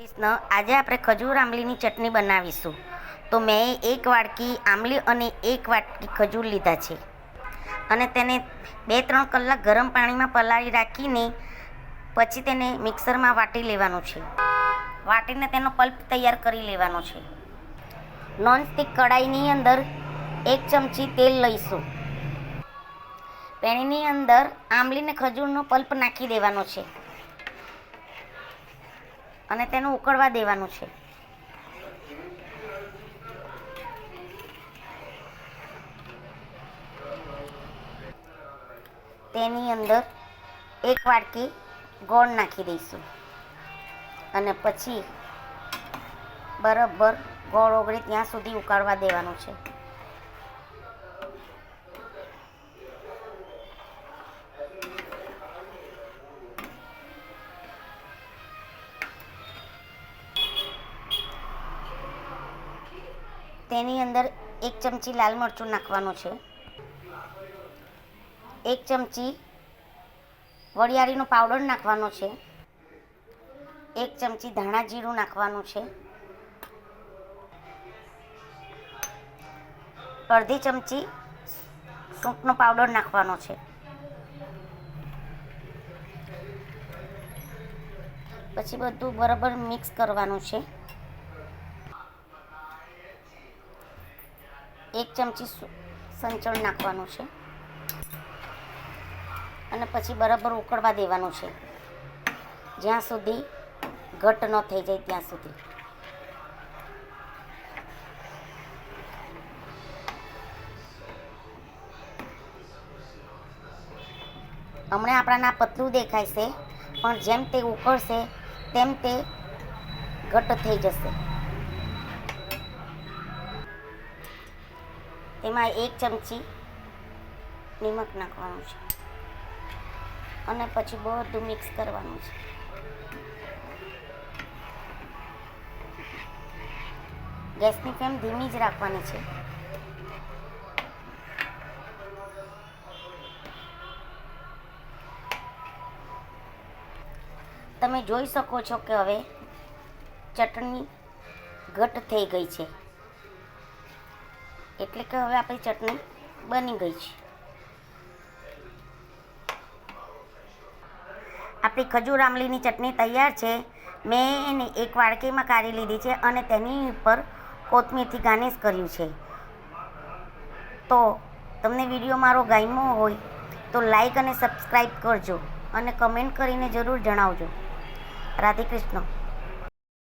કૃષ્ણ, આજે આપણે ખજૂર આંબલીની ચટણી બનાવીશું. તો મેં એક વાટકી આંબલી અને એક વાટકી ખજૂર લીધા છે અને તેને 2-3 કલાક ગરમ પાણીમાં પલાળી રાખીને પછી તેને મિક્સરમાં વાટી લેવાનું છે. વાટીને તેનો પલ્પ તૈયાર કરી લેવાનો છે. નોનસ્ટિક કડાઈની અંદર 1 ચમચી તેલ લઈશું. પેણીની અંદર આંબલીને ખજૂરનો પલ્પ નાખી દેવાનો છે અને તેને ઉકળવા દેવાનું છે. તેની અંદર 1 વાટકી ગોળ નાખી દઈશું અને પછી બરાબર ગોળ ઓગળે ત્યાં સુધી ઉકાળવા દેવાનું છે. તેની અંદર 1 ચમચી લાલ મરચું નાખવાનું છે, 1 ચમચી વરિયાળીનો પાવડર નાખવાનો છે, 1 ચમચી ધાણા જીરું નાખવાનું છે, અડધી ચમચી સૂંઠનો પાવડર નાખવાનો છે. પછી બધું બરાબર મિક્સ કરવાનું છે. 1 ચમચી સંચળ નાખવાનું છે અને પછી બરાબર ઉકળવા દેવાનું છે જ્યાં સુધી ઘટ ન થઈ જાય ત્યાં સુધી. હમણાં આપણાને આ પતલું દેખાય છે પણ જેમ તે ઉકળશે તેમ તે ઘટ થઈ જશે. તેમાં 1 ચમચી નિમક નાખવાનું છે અને પછી બધું મિક્સ કરવાનું છે. ગેસની ફ્લેમ ધીમી જ રાખવાની છે. તમે જોઈ શકો છો કે હવે ચટણી ઘટ થઈ ગઈ છે, એટલે કે હવે આપણી ચટણી બની ગઈ છે. આપણી ખજૂર આંબલીની ચટણી તૈયાર છે. મેં એને એક વાડકીમાં કાઢી લીધી છે અને તેની ઉપર કોથમીરથી ગાર્નિશ કર્યું છે. તો તમને વિડીયો મારો ગમ્યો હોય તો લાઈક અને સબસ્ક્રાઈબ કરજો અને કમેન્ટ કરીને જરૂર જણાવજો. રાધે કૃષ્ણ.